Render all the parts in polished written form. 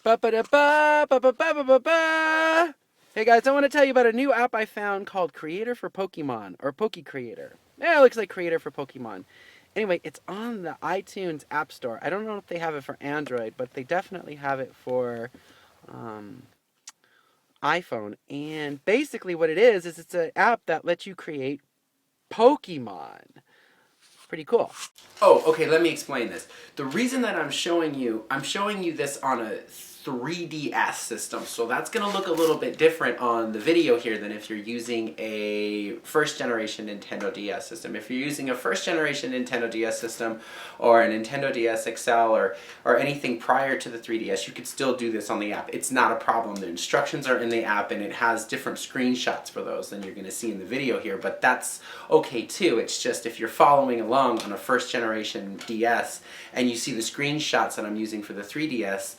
Ba-ba-da-ba, ba-ba-ba-ba-ba. Hey guys, I want to tell you about a new app I found called Creator for Pokemon, or Poke Creator. Yeah, it looks like Creator for Pokemon. Anyway, it's on the iTunes App Store. I don't know if they have it for Android, but they definitely have it for um, iPhone. And basically what it is it's an app that lets you create Pokemon. Pretty cool. Oh, okay, let me explain this. The reason that I'm showing you this on a 3DS system, so that's going to look a little bit different on the video here than if you're using a first generation Nintendo DS system. If you're using a first generation Nintendo DS system or a Nintendo DS XL or anything prior to the 3DS, you could still do this on the app. It's not a problem. The instructions are in the app and it has different screenshots for those than you're going to see in the video here, but that's okay too. It's just if you're following along on a first generation DS and you see the screenshots that I'm using for the 3DS,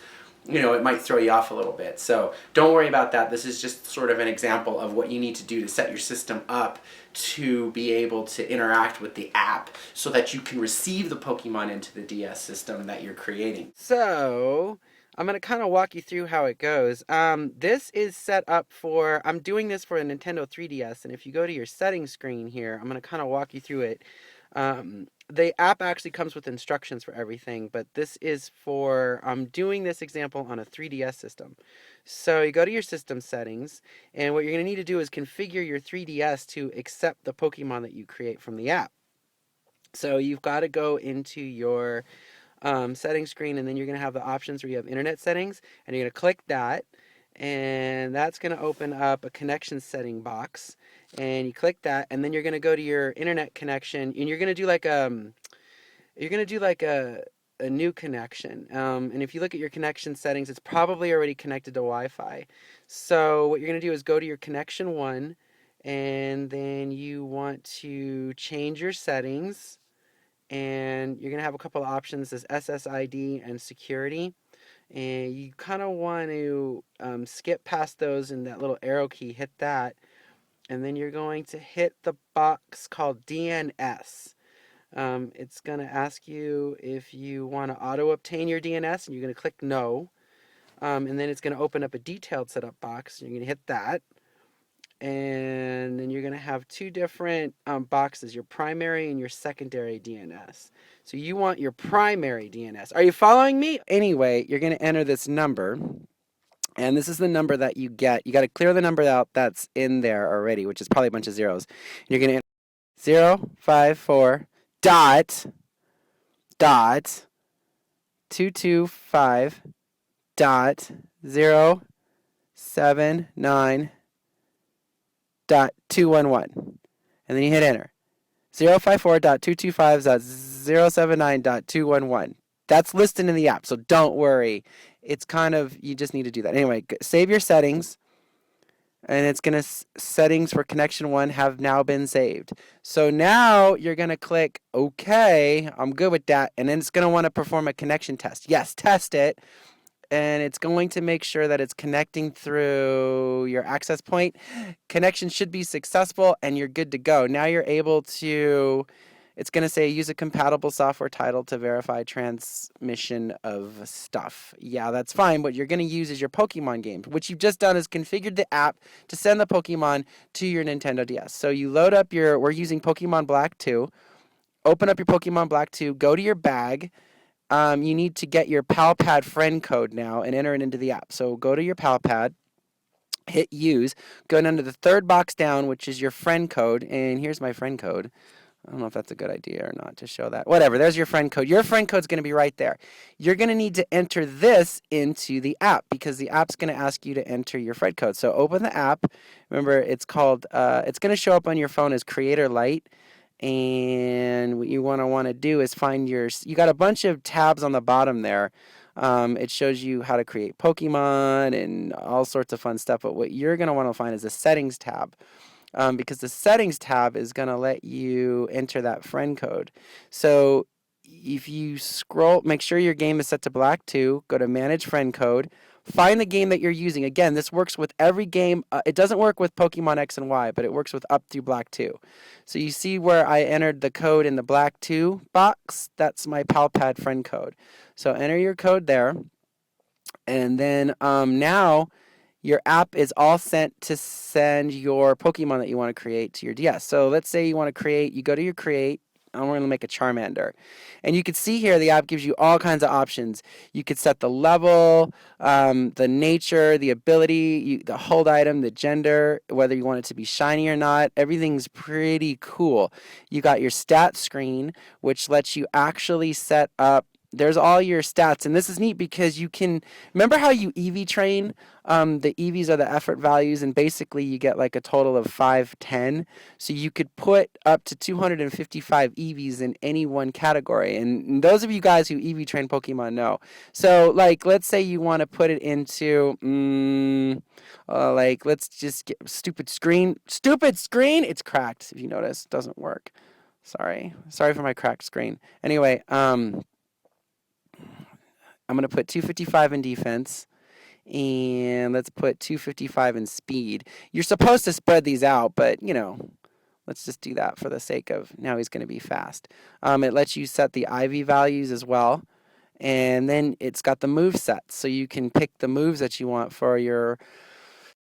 you know, it might throw you off a little bit. So don't worry about that. This is just sort of an example of what you need to do to set your system up to be able to interact with the app so that you can receive the Pokemon into the DS system that you're creating. So I'm going to kind of walk you through how it goes. This is set up for, I'm doing this for a Nintendo 3DS, and if you go to your settings screen here, I'm going to kind of walk you through it. The app actually comes with instructions for everything, but this is for, I'm doing this example on a 3DS system. So you go to your system settings, and what you're going to need to do is configure your 3DS to accept the Pokemon that you create from the app. So you've got to go into your settings screen, and then you're going to have the options where you have internet settings, and you're going to click that, and that's going to open up a connection setting box, and you click that, and then you're going to go to your internet connection, and you're going to do like a new connection. And if you look at your connection settings, it's probably already connected to Wi-Fi. So what you're going to do is go to your connection 1, and then you want to change your settings, and you're going to have a couple of options as SSID and security. And you kind of want to skip past those, and that little arrow key, hit that. And then you're going to hit the box called DNS. It's going to ask you if you want to auto-obtain your DNS, and you're going to click no. And then it's going to open up a detailed setup box, and you're going to hit that. And then you're going to have two different boxes, your primary and your secondary DNS. So you want your primary DNS. Are you following me? Anyway, you're going to enter this number, and this is the number that you get. You got to clear the number out that's in there already, which is probably a bunch of zeros. And you're going to enter 054 dot 225 dot 079 dot 211, and then you hit enter. 054.225.079.211. That's listed in the app, so don't worry. It's kind of, you just need to do that. Anyway, save your settings, and it's going to, settings for connection 1 have now been saved. So now you're going to click OK, I'm good with that, and then it's going to want to perform a connection test. Yes, test it. And it's going to make sure that it's connecting through your access point. Connection should be successful, and you're good to go. Now you're able to, it's going to say use a compatible software title to verify transmission of stuff. Yeah, that's fine. What you're going to use is your Pokemon game. What you've just done is configured the app to send the Pokemon to your Nintendo DS. So you load up your, we're using Pokemon Black 2. Open up your Pokemon Black 2, go to your bag. You need to get your PalPad friend code now and enter it into the app. So go to your PalPad, hit use, go down to the third box down, which is your friend code, and here's my friend code. I don't know if that's a good idea or not to show that. Whatever, there's your friend code. Your friend code's going to be right there. You're going to need to enter this into the app because the app's going to ask you to enter your friend code. So open the app. Remember, it's called, it's going to show up on your phone as Creator Lite. And what you want to do is find your, you got a bunch of tabs on the bottom there. It shows you how to create Pokemon and all sorts of fun stuff. But what you're going to want to find is the settings tab. Because the settings tab is going to let you enter that friend code. So if you scroll, make sure your game is set to Black 2, go to manage friend code, find the game that you're using. Again, this works with every game. It doesn't work with Pokemon X and Y, but it works with up through Black 2. So you see where I entered the code in the Black 2 box? That's my PalPad friend code. So enter your code there. And then now your app is all sent to send your Pokemon that you want to create to your DS. So let's say you want to create, you go to your create, and we're going to make a Charmander. And you can see here the app gives you all kinds of options. You could set the level, the nature, the ability, the hold item, the gender, whether you want it to be shiny or not. Everything's pretty cool. You got your stat screen, which lets you actually set up, there's all your stats, and this is neat because you can, remember how you EV train? The EVs are the effort values, and basically you get like a total of 510. So you could put up to 255 EVs in any one category, and those of you guys who EV train Pokemon know. So like, let's say you want to put it into, like, let's just get stupid screen, it's cracked, if you notice, doesn't work. Sorry for my cracked screen. Anyway, I'm going to put 255 in defense, and let's put 255 in speed. You're supposed to spread these out, but, you know, let's just do that for the sake of now he's going to be fast. It lets you set the IV values as well, and then it's got the move sets, so you can pick the moves that you want for your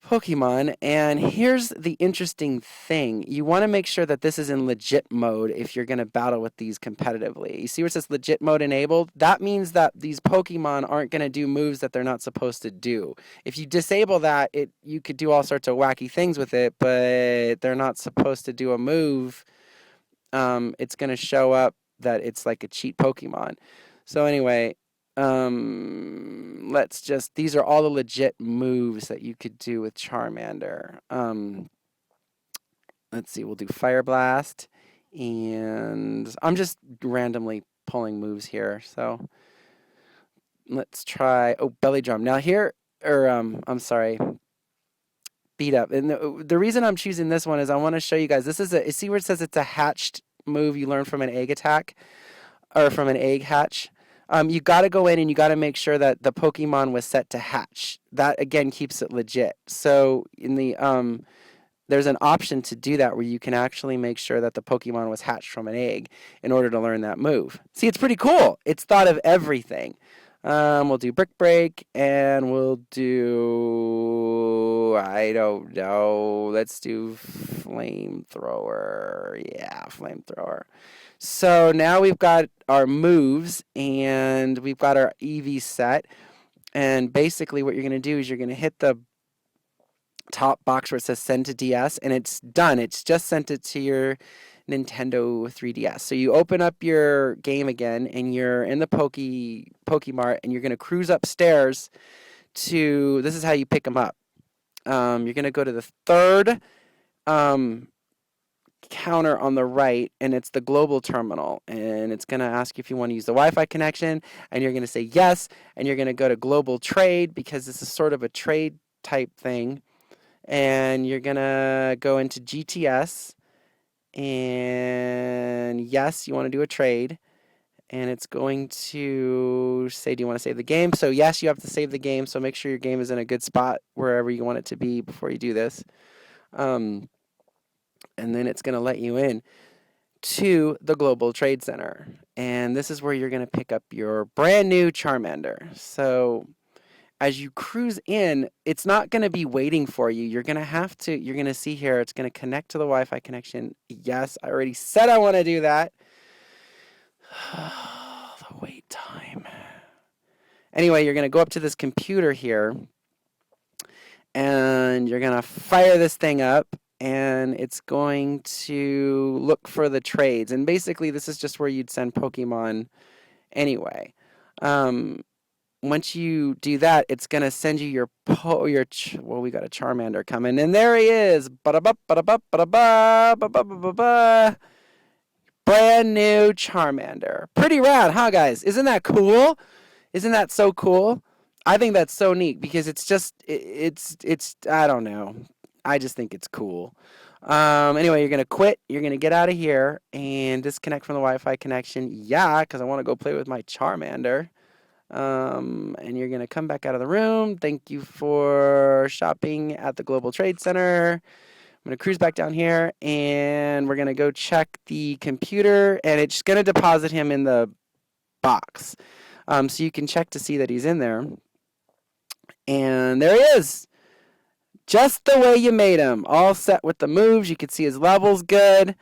Pokemon. And here's the interesting thing. You want to make sure that this is in legit mode if you're going to battle with these competitively. You see where it says legit mode enabled? That means that these Pokemon aren't going to do moves that they're not supposed to do. If you disable that, you could do all sorts of wacky things with it, but they're not supposed to do a move. It's going to show up that it's like a cheat Pokemon. So anyway, let's just, these are all the legit moves that you could do with Charmander. Let's see, we'll do Fire Blast, and I'm just randomly pulling moves here. So let's try, Belly Drum. Now here, I'm sorry, Beat Up. And the reason I'm choosing this one is I want to show you guys, this is see where it says it's a hatched move you learn from an egg attack, or from an egg hatch? You got to go in and you got to make sure that the Pokemon was set to hatch. That again keeps it legit. So in the there's an option to do that where you can actually make sure that the Pokemon was hatched from an egg in order to learn that move. See, it's pretty cool. It's thought of everything. We'll do Brick Break, and we'll do, I don't know, let's do Flamethrower. Yeah, Flamethrower. So now we've got our moves, and we've got our EV set, and basically what you're going to do is you're going to hit the top box where it says send to DS, and it's done. It's just sent it to your Nintendo 3DS. So you open up your game again, and you're in the Pokemart, and you're going to cruise upstairs to, this is how you pick them up. You're going to go to the third counter on the right, and it's the global terminal, and it's going to ask you if you want to use the Wi-Fi connection, and you're going to say yes, and you're going to go to global trade because this is sort of a trade type thing, and you're going to go into GTS, and yes, you want to do a trade, and it's going to say, do you want to save the game? So yes, you have to save the game, so make sure your game is in a good spot wherever you want it to be before you do this. And then it's going to let you in to the Global Trade Center, and this is where you're going to pick up your brand new Charmander. So as you cruise in, it's not going to be waiting for you. You're going to see here, it's going to connect to the Wi-Fi connection. Yes, I already said I want to do that. The wait time. Anyway, you're going to go up to this computer here, and you're going to fire this thing up, and it's going to look for the trades. And basically, this is just where you'd send Pokemon anyway. Once you do that, it's going to send you your well, we got a Charmander coming, and there he is. Brand new Charmander. Pretty rad, huh, guys? Isn't that cool? Isn't that so cool? I think that's so neat because it's just, it's I don't know. I just think it's cool. Anyway, you're going to quit. You're going to get out of here and disconnect from the Wi-Fi connection. Yeah, because I want to go play with my Charmander. And you're going to come back out of the room. Thank you for shopping at the Global Trade Center. I'm going to cruise back down here, and we're going to go check the computer, and it's going to deposit him in the box. So you can check to see that he's in there. And there he is. Just the way you made him. All set with the moves. You can see his level's good.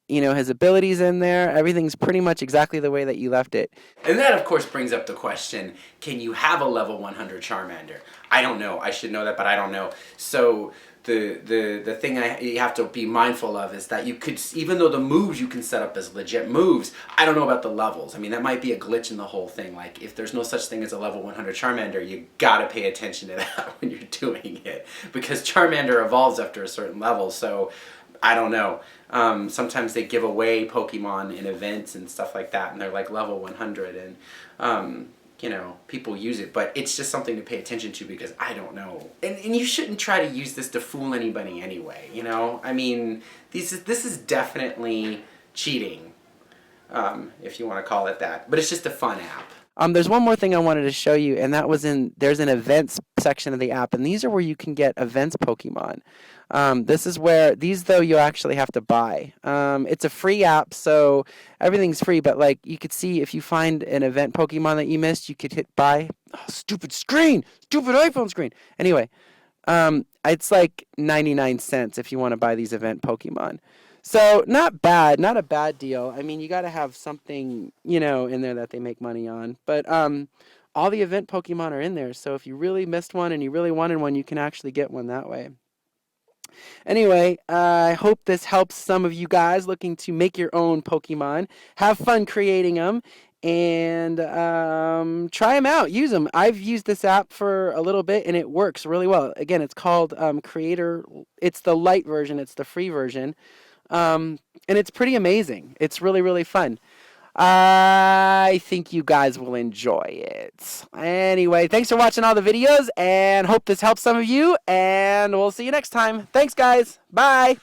You know, his abilities in there. Everything's pretty much exactly the way that you left it. And that, of course, brings up the question, can you have a level 100 Charmander? I don't know. I should know that, but I don't know. So the thing you have to be mindful of is that you could, even though the moves you can set up as legit moves, I don't know about the levels. I mean, that might be a glitch in the whole thing. Like, if there's no such thing as a level 100 Charmander, you gotta pay attention to that when you're doing it. Because Charmander evolves after a certain level, so I don't know. Sometimes they give away Pokemon in events and stuff like that, and they're like level 100, and you know, people use it, but it's just something to pay attention to because I don't know. And you shouldn't try to use this to fool anybody anyway, you know? I mean, this is definitely cheating, if you want to call it that, but it's just a fun app. There's one more thing I wanted to show you, and that was there's an events section of the app, and these are where you can get events Pokemon. This is where, these though you actually have to buy. It's a free app, so everything's free, but like you could see if you find an event Pokemon that you missed, you could hit buy. Oh, stupid screen! Stupid iPhone screen! Anyway, it's like 99 cents if you want to buy these event Pokemon. So, not bad, not a bad deal. I mean, you got to have something, you know, in there that they make money on. But all the event Pokemon are in there, so if you really missed one and you really wanted one, you can actually get one that way. Anyway, I hope this helps some of you guys looking to make your own Pokemon. Have fun creating them, and try them out. Use them. I've used this app for a little bit, and it works really well. Again, it's called Creator. It's the light version. It's the free version. And it's pretty amazing. It's really, really fun. I think you guys will enjoy it. Anyway, thanks for watching all the videos, and hope this helps some of you, and we'll see you next time. Thanks, guys. Bye.